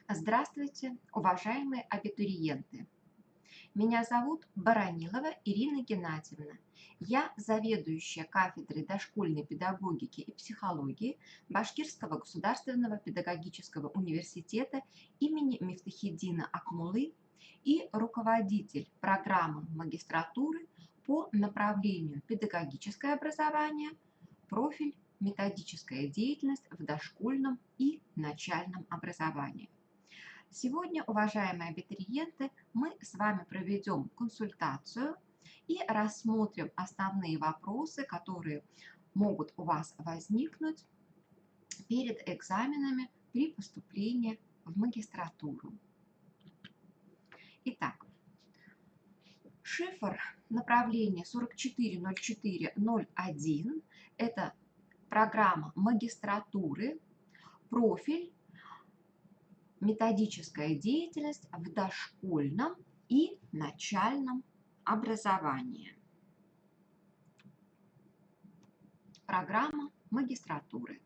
Здравствуйте, уважаемые абитуриенты! Меня зовут Баранилова Ирина Геннадьевна. Я заведующая кафедрой дошкольной педагогики и психологии Башкирского государственного педагогического университета имени Мифтахиддина Акмуллы и руководитель программы магистратуры по направлению педагогическое образование, профиль методическая деятельность в дошкольном и начальном образовании. Сегодня, уважаемые абитуриенты, мы с вами проведем консультацию и рассмотрим основные вопросы, которые могут у вас возникнуть перед экзаменами при поступлении в магистратуру. Итак, шифр направления 440401 – это программа магистратуры, профиль методическая деятельность в дошкольном и начальном образовании. Программа магистратуры.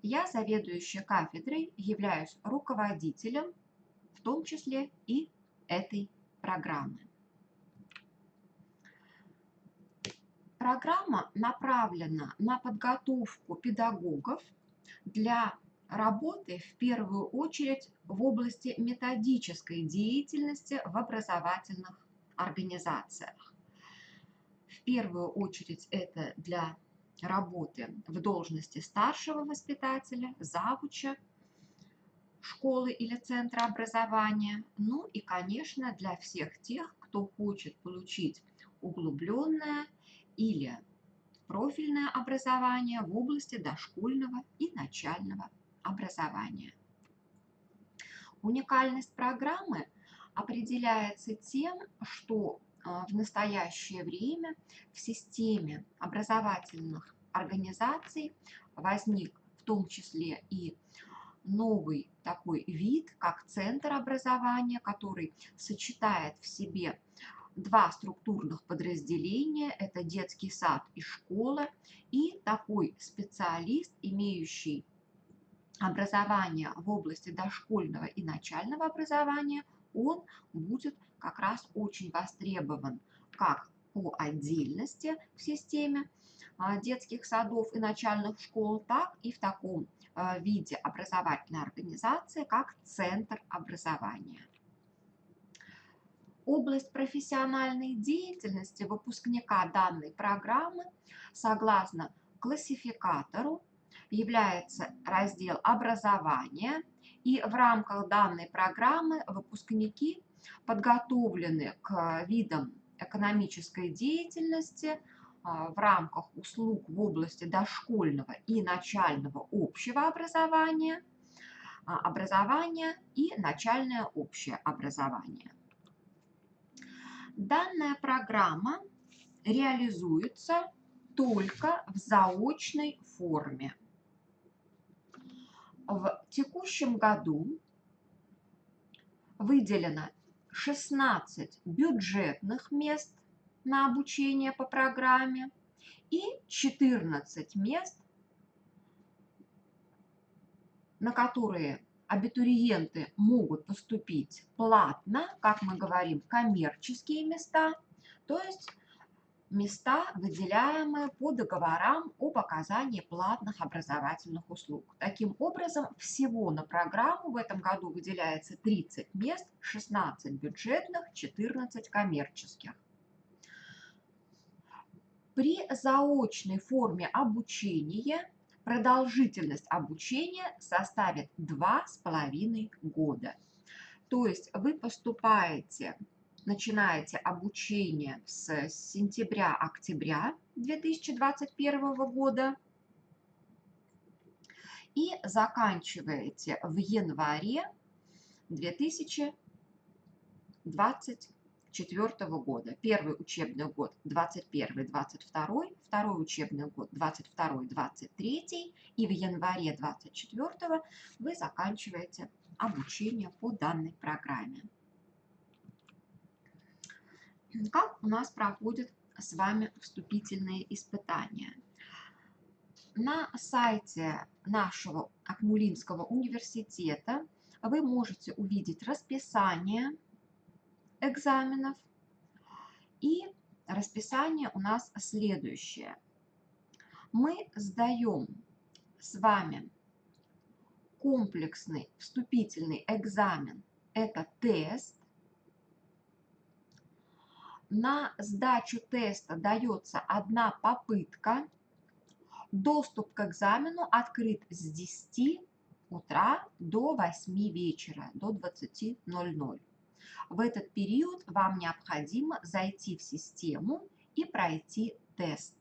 Я заведующая кафедрой, являюсь руководителем, в том числе и этой программы. Программа направлена на подготовку педагогов для работы в первую очередь в области методической деятельности в образовательных организациях. В первую очередь это для работы в должности старшего воспитателя, завуча школы или центра образования, ну и, конечно, для всех тех, кто хочет получить углубленное или профильное образование в области дошкольного и начального образования. Уникальность программы определяется тем, что в настоящее время в системе образовательных организаций возник в том числе и новый такой вид, как центр образования, который сочетает в себе два структурных подразделения, это детский сад и школа, и такой специалист, имеющий образование в области дошкольного и начального образования, он будет как раз очень востребован как по отдельности в системе детских садов и начальных школ, так и в таком виде образовательной организации, как центр образования. Область профессиональной деятельности выпускника данной программы согласно классификатору является раздел образования, и в рамках данной программы выпускники подготовлены к видам экономической деятельности в рамках услуг в области дошкольного и начального общего образования, и начальное общее образование. Данная программа реализуется только в заочной форме. В текущем году выделено 16 бюджетных мест на обучение по программе и 14 мест, на которые абитуриенты могут поступить платно, как мы говорим, коммерческие места, то есть места, выделяемые по договорам об оказании платных образовательных услуг. Таким образом, всего на программу в этом году выделяется 30 мест, 16 бюджетных, 14 коммерческих. При заочной форме обучения продолжительность обучения составит 2,5 года. То есть вы начинаете обучение с сентября-октября 2021 года и заканчиваете в январе 2024 года. Первый учебный год 21-22, второй учебный год 22-23, и в январе 2024 вы заканчиваете обучение по данной программе. Как у нас проходят с вами вступительные испытания? На сайте нашего Акмулинского университета вы можете увидеть расписание экзаменов. И расписание у нас следующее. Мы сдаем с вами комплексный вступительный экзамен. Это тест. На сдачу теста дается одна попытка. Доступ к экзамену открыт с 10 утра до 8 вечера, до 20:00. В этот период вам необходимо зайти в систему и пройти тест.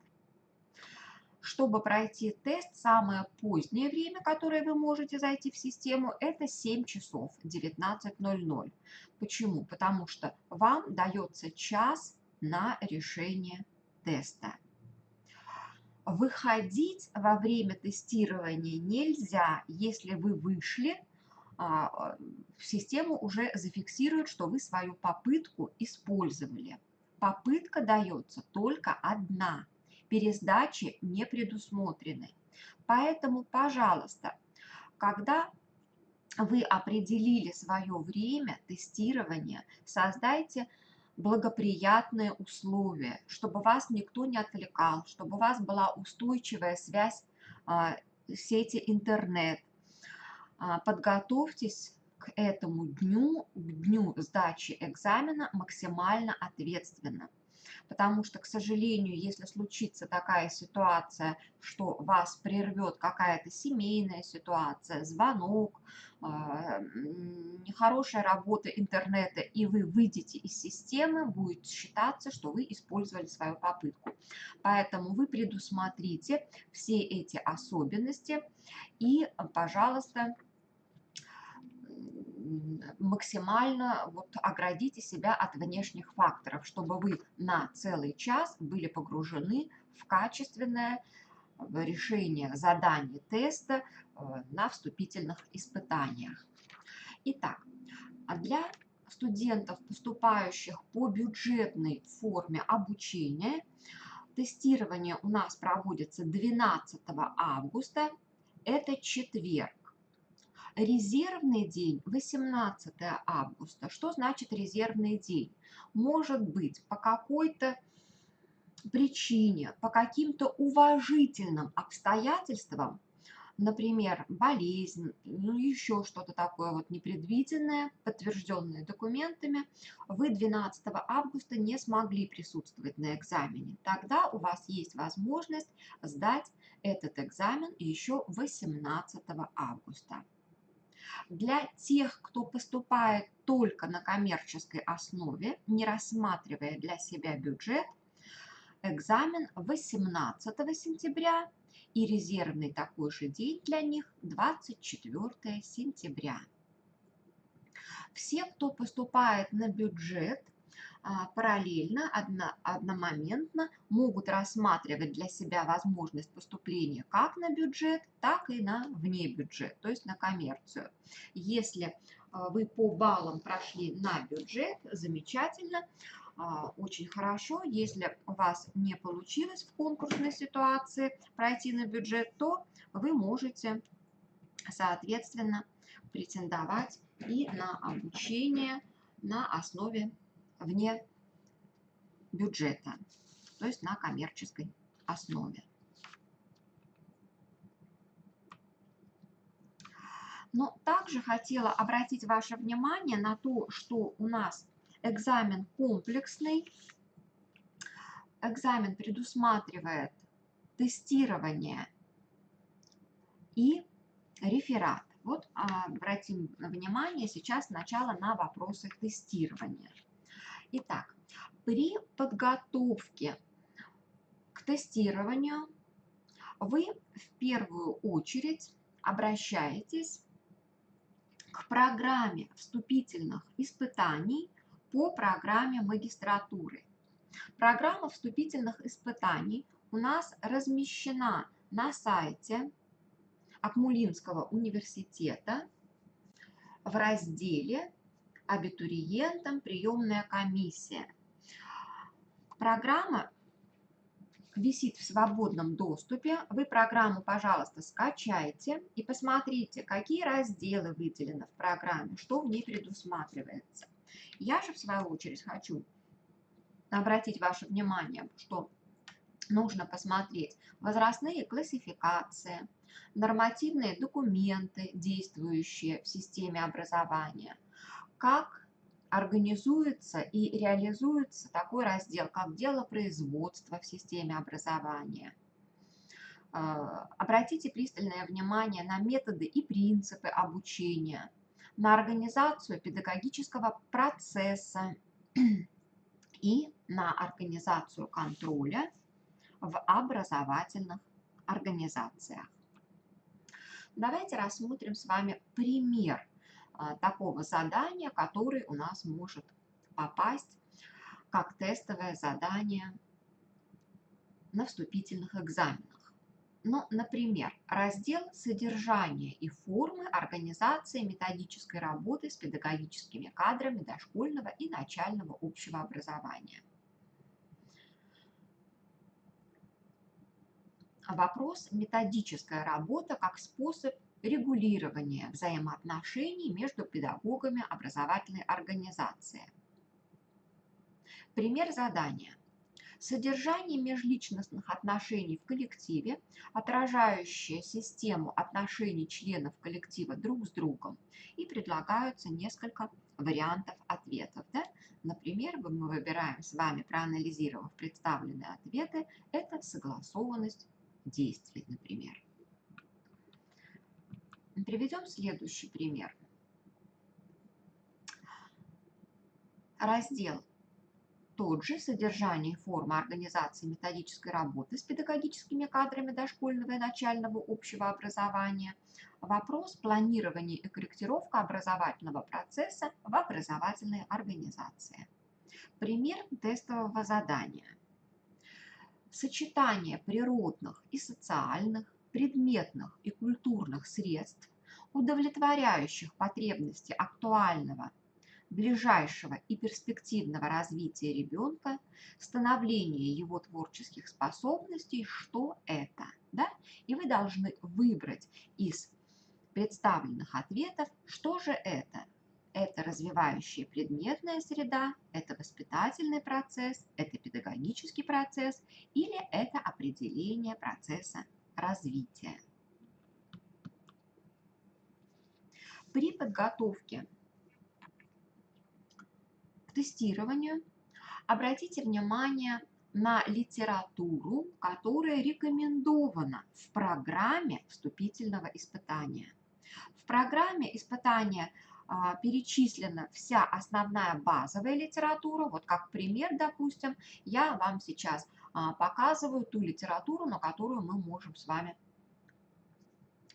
Чтобы пройти тест, самое позднее время, которое вы можете зайти в систему, это 7 часов, 19:00. Почему? Потому что вам дается час на решение теста. Выходить во время тестирования нельзя, если вы вышли, в систему уже зафиксирует, что вы свою попытку использовали. Попытка дается только одна, пересдачи не предусмотрены. Поэтому, пожалуйста, когда вы определили свое время тестирования, создайте благоприятные условия, чтобы вас никто не отвлекал, чтобы у вас была устойчивая связь сети интернет. Подготовьтесь к этому дню, к дню сдачи экзамена максимально ответственно. Потому что, к сожалению, если случится такая ситуация, что вас прервет какая-то семейная ситуация, звонок, нехорошая работа интернета, и вы выйдете из системы, будет считаться, что вы использовали свою попытку. Поэтому вы предусмотрите все эти особенности и, пожалуйста, максимально оградите себя от внешних факторов, чтобы вы на целый час были погружены в качественное решение заданий теста на вступительных испытаниях. Итак, для студентов, поступающих по бюджетной форме обучения, тестирование у нас проводится 12 августа, это четверг. Резервный день 18 августа. Что значит резервный день? Может быть, по какой-то причине, по каким-то уважительным обстоятельствам, например, болезнь, еще что-то такое непредвиденное, подтвержденное документами, вы 12 августа не смогли присутствовать на экзамене. Тогда у вас есть возможность сдать этот экзамен еще 18 августа. Для тех, кто поступает только на коммерческой основе, не рассматривая для себя бюджет, экзамен 18 сентября и резервный такой же день для них 24 сентября. Все, кто поступает на бюджет, параллельно, одномоментно могут рассматривать для себя возможность поступления как на бюджет, так и на вне бюджет, то есть на коммерцию. Если вы по баллам прошли на бюджет, замечательно, очень хорошо. Если у вас не получилось в конкурсной ситуации пройти на бюджет, то вы можете, соответственно, претендовать и на обучение на основе вне бюджета, то есть на коммерческой основе. Но также хотела обратить ваше внимание на то, что у нас экзамен комплексный. Экзамен предусматривает тестирование и реферат. Вот обратим внимание сейчас сначала на вопросы тестирования. Итак, при подготовке к тестированию вы в первую очередь обращаетесь к программе вступительных испытаний по программе магистратуры. Программа вступительных испытаний у нас размещена на сайте Акмулинского университета в разделе «Абитуриентам приемная комиссия». Программа висит в свободном доступе. Вы программу, пожалуйста, скачайте и посмотрите, какие разделы выделены в программе, что в ней предусматривается. Я же, в свою очередь, хочу обратить ваше внимание, что нужно посмотреть возрастные классификации, нормативные документы, действующие в системе образования, как организуется и реализуется такой раздел, как дело производства в системе образования. Обратите пристальное внимание на методы и принципы обучения, на организацию педагогического процесса и на организацию контроля в образовательных организациях. Давайте рассмотрим с вами пример такого задания, который у нас может попасть как тестовое задание на вступительных экзаменах. Ну, например, раздел «Содержание и формы организации методической работы с педагогическими кадрами дошкольного и начального общего образования». Вопрос «Методическая работа как способ регулирования взаимоотношений между педагогами образовательной организации». Пример задания. Содержание межличностных отношений в коллективе, отражающее систему отношений членов коллектива друг с другом, и предлагаются несколько вариантов ответов. Да? Например, мы выбираем с вами, проанализировав представленные ответы, это согласованность действий, например. Приведем следующий пример. Раздел тот же, содержание и форма организации методической работы с педагогическими кадрами дошкольного и начального общего образования. Вопрос планирования и корректировка образовательного процесса в образовательной организации. Пример тестового задания. Сочетание природных и социальных, предметных и культурных средств, удовлетворяющих потребности актуального, ближайшего и перспективного развития ребенка, становления его творческих способностей, что это, да? И вы должны выбрать из представленных ответов, что же это. Это развивающая предметная среда, это воспитательный процесс, это педагогический процесс или это определение процесса развития. При подготовке к тестированию обратите внимание на литературу, которая рекомендована в программе вступительного испытания. В программе испытания перечислена вся основная базовая литература. Вот как пример, допустим, я вам сейчас показываю ту литературу, на которую мы можем с вами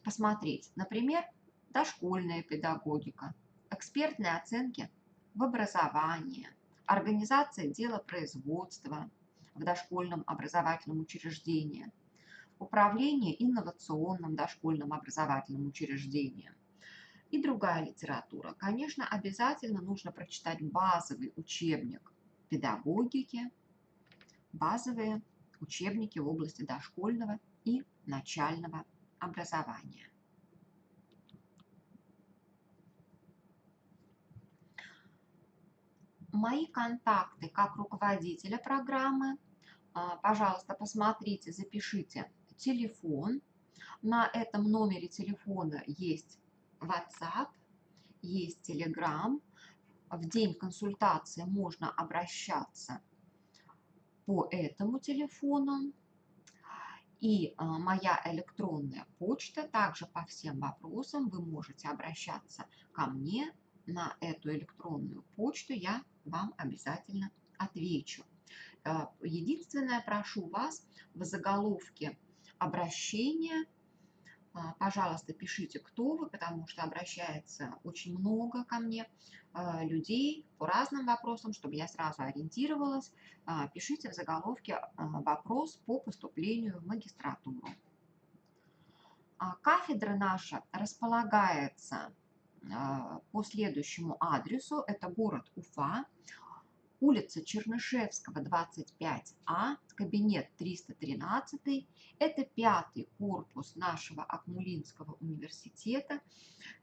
посмотреть. Например, дошкольная педагогика, экспертные оценки в образовании, организация дела производства в дошкольном образовательном учреждении, управление инновационным дошкольным образовательным учреждением и другая литература. Конечно, обязательно нужно прочитать базовый учебник педагогики, базовые учебники в области дошкольного и начального образования. Мои контакты как руководителя программы. Пожалуйста, посмотрите, запишите телефон. На этом номере телефона есть WhatsApp, есть Telegram. В день консультации можно обращаться по этому телефону. И моя электронная почта, также по всем вопросам вы можете обращаться ко мне на эту электронную почту, я вам обязательно отвечу. Единственное, прошу вас в заголовке обращения, пожалуйста, пишите, кто вы, потому что обращается очень много ко мне людей по разным вопросам, чтобы я сразу ориентировалась. Пишите в заголовке вопрос по поступлению в магистратуру. Кафедра наша располагается по следующему адресу. Это город Уфа, улица Чернышевского, 25А, кабинет 313. Это 5-й корпус нашего Акмулинского университета.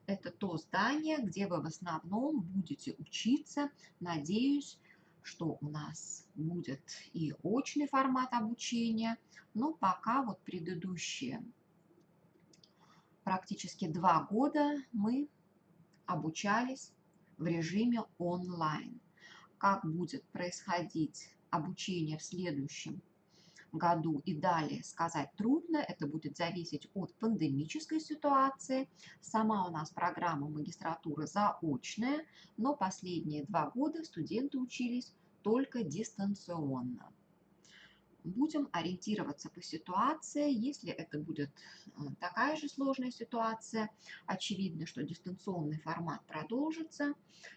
Это то здание, где вы в основном будете учиться. Надеюсь, что у нас будет и очный формат обучения, но пока вот предыдущие практически 2 года мы обучались в режиме онлайн. Как будет происходить обучение в следующем году и далее сказать трудно, это будет зависеть от пандемической ситуации. Сама у нас программа магистратуры заочная, но последние 2 года студенты учились только дистанционно. Будем ориентироваться по ситуации. Если это будет такая же сложная ситуация, очевидно, что дистанционный формат продолжится.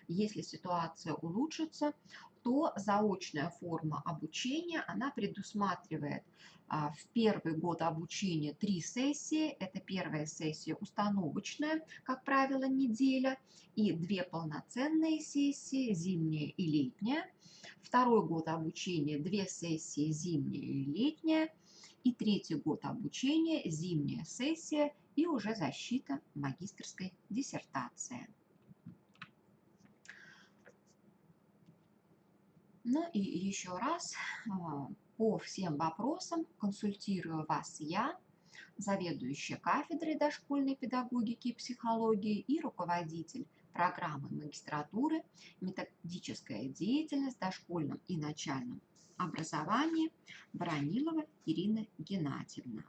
Если ситуация улучшится, то заочная форма обучения, она предусматривает в первый год обучения 3 сессии. Это первая сессия установочная, как правило, неделя, и 2 полноценные сессии, зимняя и летняя. Второй год обучения 2 сессии, зимняя и летняя. И третий год обучения, зимняя сессия и уже защита магистерской диссертации. Ну и еще раз, по всем вопросам консультирую вас я, заведующая кафедрой дошкольной педагогики и психологии и руководитель программы магистратуры «Методическая деятельность в дошкольном и начальном образовании» Воронилова Ирина Геннадьевна.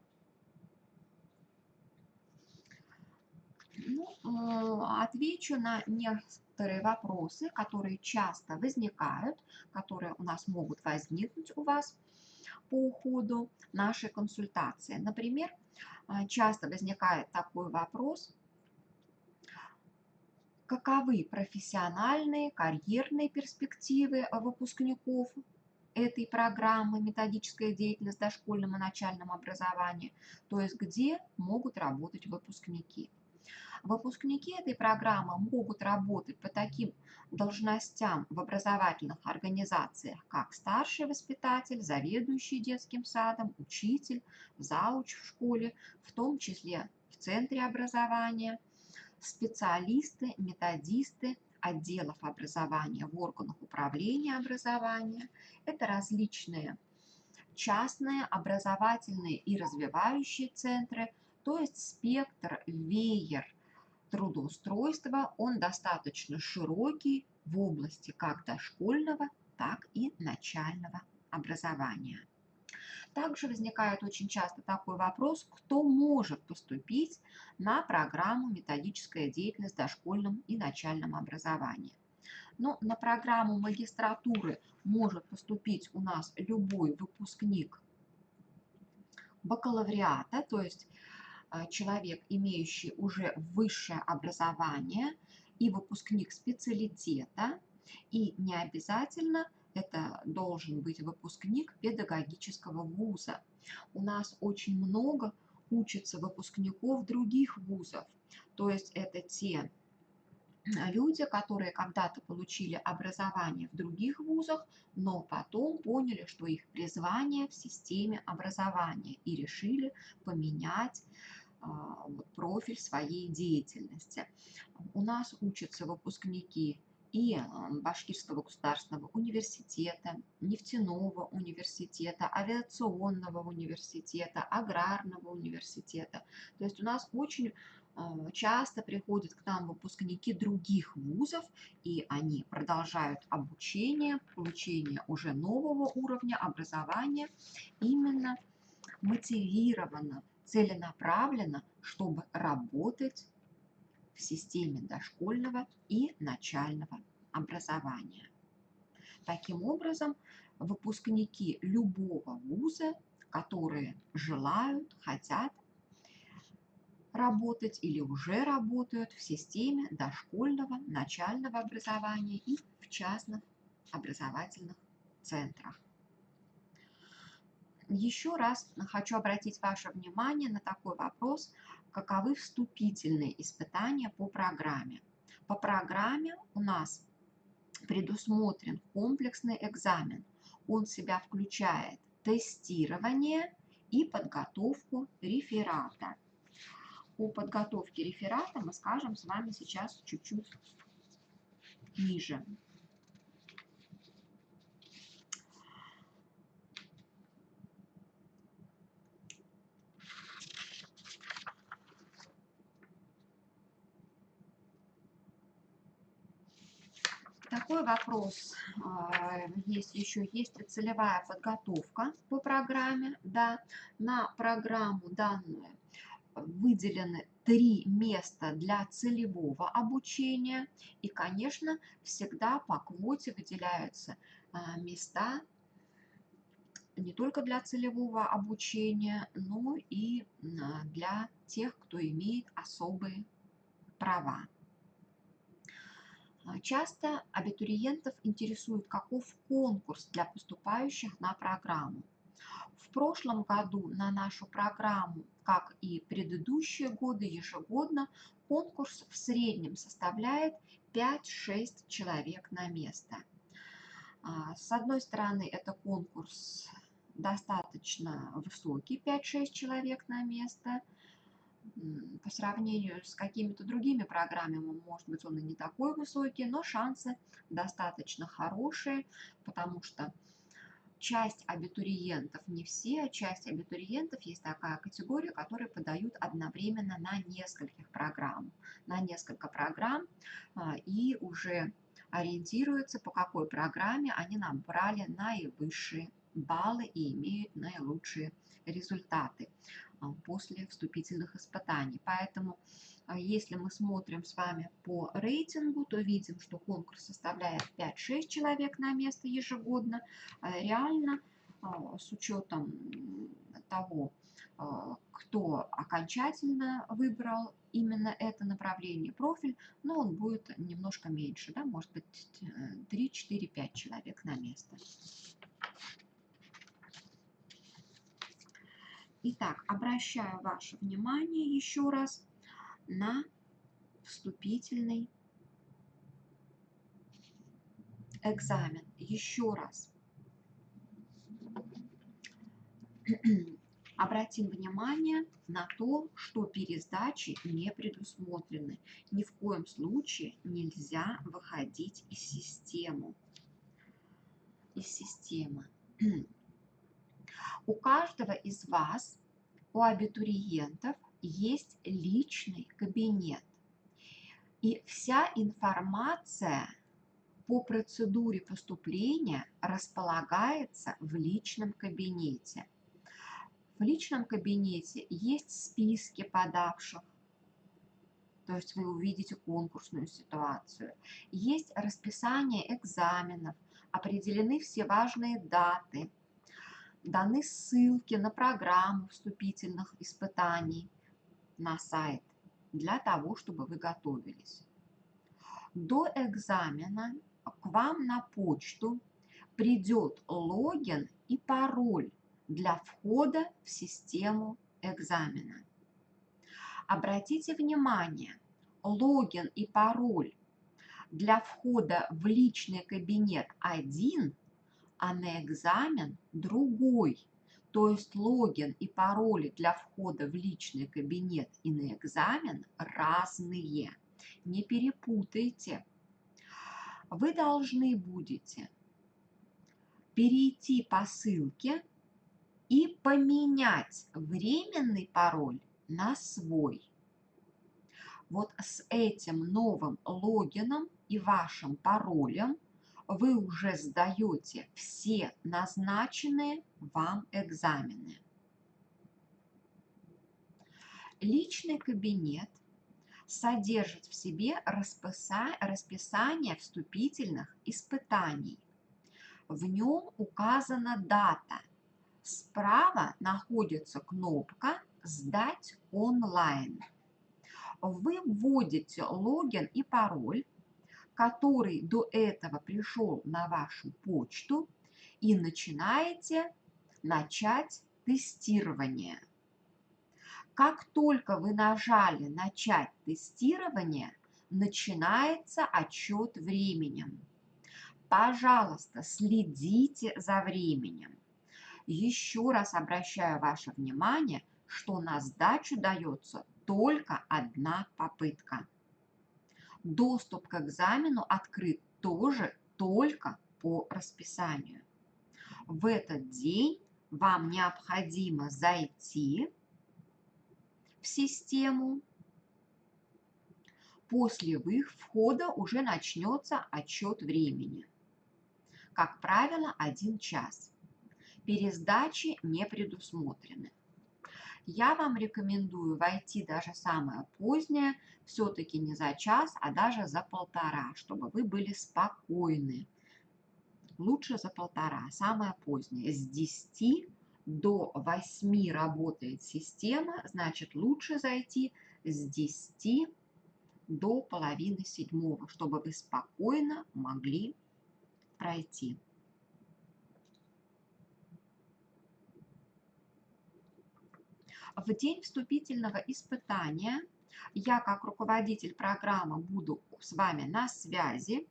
Отвечу на некоторые вопросы, которые часто возникают, которые у нас могут возникнуть у вас по ходу нашей консультации. Например, часто возникает такой вопрос: каковы профессиональные, карьерные перспективы выпускников этой программы «Методическая деятельность в дошкольном и начальном образовании», то есть где могут работать выпускники. Выпускники этой программы могут работать по таким должностям в образовательных организациях, как старший воспитатель, заведующий детским садом, учитель, зауч в школе, в том числе в центре образования, специалисты, методисты отделов образования в органах управления образования. Это различные частные образовательные и развивающие центры, то есть спектр, веер трудоустройства, он достаточно широкий в области как дошкольного, так и начального образования. Также возникает очень часто такой вопрос: кто может поступить на программу «Методическая деятельность в дошкольном и начальном образовании». Но на программу магистратуры может поступить у нас любой выпускник бакалавриата, то есть человек, имеющий уже высшее образование, и выпускник специалитета, и не обязательно это должен быть выпускник педагогического вуза. У нас очень много учатся выпускников других вузов, то есть это те люди, которые когда-то получили образование в других вузах, но потом поняли, что их призвание в системе образования, и решили поменять профиль своей деятельности. У нас учатся выпускники и Башкирского государственного университета, нефтяного университета, авиационного университета, аграрного университета. То есть у нас очень часто приходят к нам выпускники других вузов, и они продолжают обучение, получение уже нового уровня образования, именно мотивированно, целенаправленно, чтобы работать в системе дошкольного и начального образования. Таким образом, выпускники любого вуза, которые желают, хотят работать или уже работают в системе дошкольного, начального образования и в частных образовательных центрах. Еще раз хочу обратить ваше внимание на такой вопрос: каковы вступительные испытания по программе. По программе у нас предусмотрен комплексный экзамен. Он в себя включает тестирование и подготовку реферата. О подготовке реферата мы скажем с вами сейчас чуть-чуть ниже. Такой вопрос есть еще. Есть ли целевая подготовка по программе? Да, на программу данную выделены 3 места для целевого обучения. И, конечно, всегда по квоте выделяются места не только для целевого обучения, но и для тех, кто имеет особые права. Часто абитуриентов интересует, каков конкурс для поступающих на программу. В прошлом году на нашу программу, как и предыдущие годы, ежегодно конкурс в среднем составляет 5-6 человек на место. С одной стороны, это конкурс достаточно высокий, 5-6 человек на место. По сравнению с какими-то другими программами, может быть, он и не такой высокий, но шансы достаточно хорошие, потому что часть абитуриентов, не все, а часть абитуриентов, есть такая категория, которые подают одновременно на несколько программ и уже ориентируются, по какой программе они набрали наивысшие баллы и имеют наилучшие результаты после вступительных испытаний. Поэтому, если мы смотрим с вами по рейтингу, то видим, что конкурс составляет 5-6 человек на место ежегодно. Реально, с учетом того, кто окончательно выбрал именно это направление, профиль, но он будет немножко меньше, да, может быть 3-4-5 человек на место. Итак, обращаю ваше внимание еще раз на вступительный экзамен. Еще раз обратим внимание на то, что пересдачи не предусмотрены. Ни в коем случае нельзя выходить из системы. У каждого из вас, у абитуриентов, есть личный кабинет. И вся информация по процедуре поступления располагается в личном кабинете. В личном кабинете есть списки подавших, то есть вы увидите конкурсную ситуацию. Есть расписание экзаменов, определены все важные даты, даны ссылки на программу вступительных испытаний на сайт для того, чтобы вы готовились. До экзамена к вам на почту придет логин и пароль для входа в систему экзамена. Обратите внимание, логин и пароль для входа в личный кабинет один, а на экзамен другой. То есть логин и пароли для входа в личный кабинет и на экзамен разные. Не перепутайте. Вы должны будете перейти по ссылке и поменять временный пароль на свой. Вот с этим новым логином и вашим паролем вы уже сдаете все назначенные вам экзамены. Личный кабинет содержит в себе расписание вступительных испытаний. В нем указана дата. Справа находится кнопка «Сдать онлайн». Вы вводите логин и пароль, который до этого пришел на вашу почту, и начинаете тестирование. Как только вы нажали «Начать тестирование», начинается отсчет временем. Пожалуйста, следите за временем. Еще раз обращаю ваше внимание, что на сдачу дается только одна попытка. Доступ к экзамену открыт тоже только по расписанию. В этот день вам необходимо зайти в систему. После их входа уже начнется отсчет времени. Как правило, 1 час. Пересдачи не предусмотрены. Я вам рекомендую войти даже самое позднее, все-таки не за час, а даже за 1,5, чтобы вы были спокойны. Лучше за 1,5, самое позднее. С 10 до 8 работает система, значит лучше зайти с 10 до половины 7, чтобы вы спокойно могли пройти. В день вступительного испытания я, как руководитель программы, буду с вами на связи,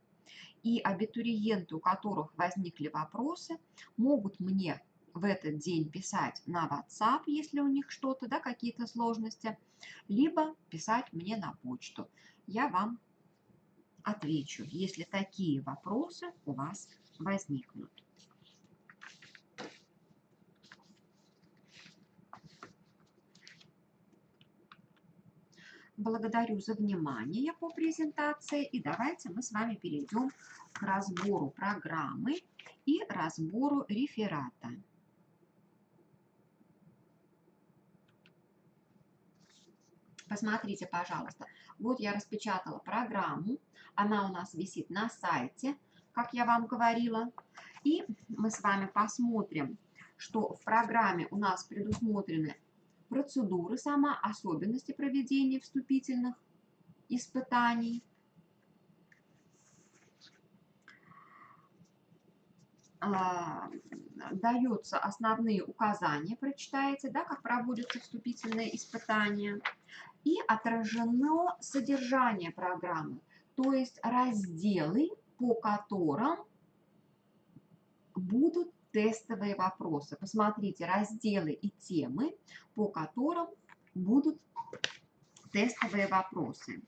и абитуриенты, у которых возникли вопросы, могут мне в этот день писать на WhatsApp, если у них что-то, да, какие-то сложности, либо писать мне на почту. Я вам отвечу, если такие вопросы у вас возникнут. Благодарю за внимание по презентации, и давайте мы с вами перейдем к разбору программы и разбору реферата. Посмотрите, пожалуйста, вот я распечатала программу, она у нас висит на сайте, как я вам говорила, и мы с вами посмотрим, что в программе у нас предусмотрены процедуры, сама особенности проведения вступительных испытаний. Даются основные указания, прочитаете, да, как проводятся вступительные испытания, и отражено содержание программы, то есть разделы, по которым будут тестовые вопросы. Посмотрите, разделы и темы, по которым будут тестовые вопросы.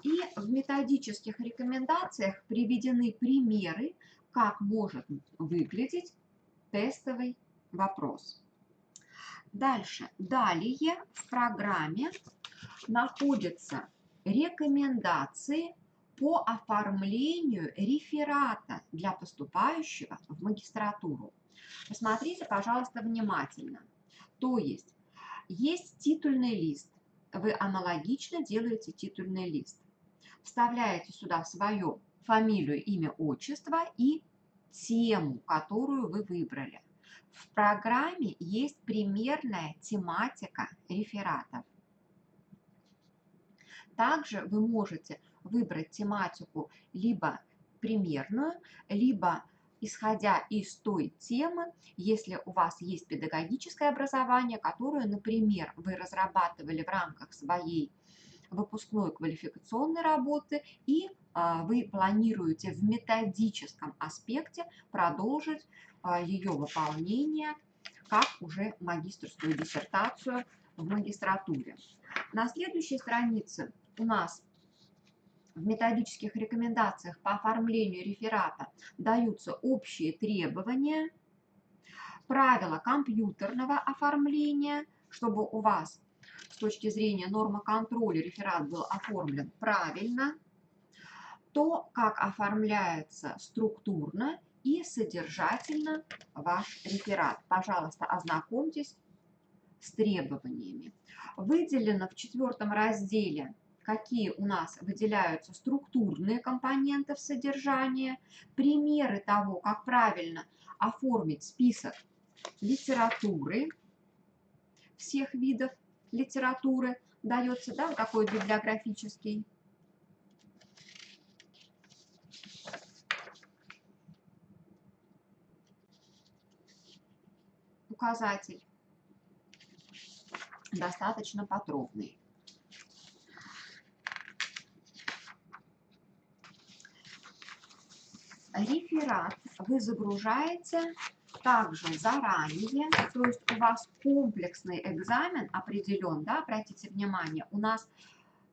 И в методических рекомендациях приведены примеры, как может выглядеть тестовый вопрос. Далее в программе находятся рекомендации по оформлению реферата для поступающего в магистратуру. Посмотрите, пожалуйста, внимательно. То есть титульный лист. Вы аналогично делаете титульный лист. Вставляете сюда свою фамилию, имя, отчество и тему, которую вы выбрали. В программе есть примерная тематика рефератов. Также вы можете выбрать тематику либо примерную, либо исходя из той темы, если у вас есть педагогическое образование, которое, например, вы разрабатывали в рамках своей выпускной квалификационной работы, и вы планируете в методическом аспекте продолжить ее выполнение как уже магистерскую диссертацию в магистратуре. На следующей странице у нас в методических рекомендациях по оформлению реферата даются общие требования, правила компьютерного оформления, чтобы у вас с точки зрения нормоконтроля реферат был оформлен правильно, то, как оформляется структурно и содержательно ваш реферат. Пожалуйста, ознакомьтесь с требованиями. Выделено в 4 разделе, какие у нас выделяются структурные компоненты в содержании, примеры того, как правильно оформить список литературы, всех видов литературы, дается, да, такой библиографический. Указатель достаточно подробный. Реферат вы загружаете также заранее, то есть у вас комплексный экзамен определен, да, обратите внимание, у нас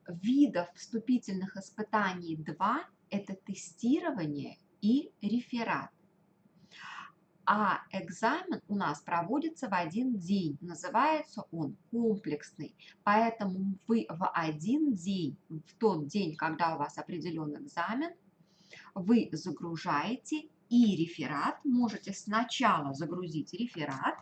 видов вступительных испытаний два, это тестирование и реферат. А экзамен у нас проводится в один день, называется он комплексный, поэтому вы в один день, в тот день, когда у вас определен экзамен, вы загружаете и реферат, можете сначала загрузить реферат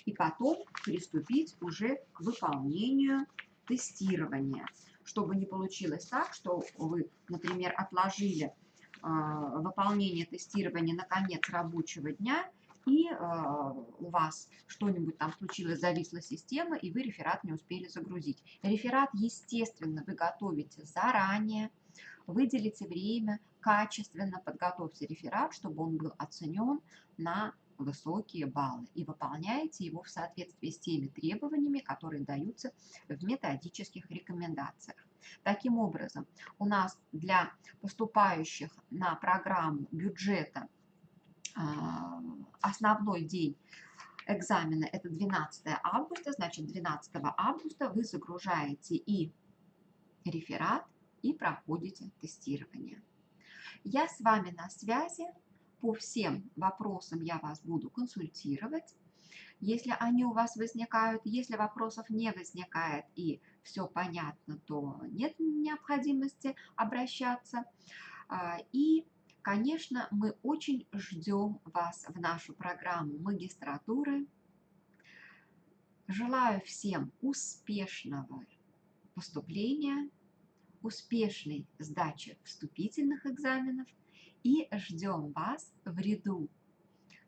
и потом приступить уже к выполнению тестирования, чтобы не получилось так, что вы, например, отложили выполнение тестирования на конец рабочего дня, и у вас что-нибудь там случилось, зависла система, и вы реферат не успели загрузить. Реферат, естественно, вы готовите заранее, выделите время, качественно подготовьте реферат, чтобы он был оценен на высокие баллы, и выполняете его в соответствии с теми требованиями, которые даются в методических рекомендациях. Таким образом, у нас для поступающих на программу бюджета основной день экзамена это 12 августа, значит 12 августа вы загружаете и реферат, и проходите тестирование. Я с вами на связи. По всем вопросам я вас буду консультировать. Если они у вас возникают, если вопросов не возникает и все понятно, то нет необходимости обращаться. И, конечно, мы очень ждем вас в нашу программу магистратуры. Желаю всем успешного поступления, успешной сдачи вступительных экзаменов и ждем вас в ряду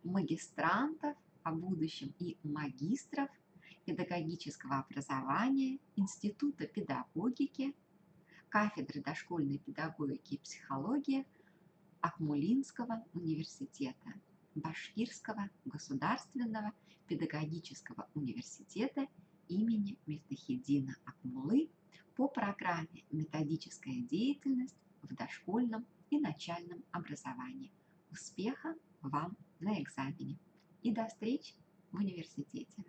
магистрантов, а в будущем и магистров педагогического образования, Института педагогики, кафедры дошкольной педагогики и психологии Акмулинского университета, Башкирского государственного педагогического университета имени Мифтахиддина Акмулы по программе «Методическая деятельность в дошкольном и начальном образовании». Успеха вам на экзамене и до встречи в университете!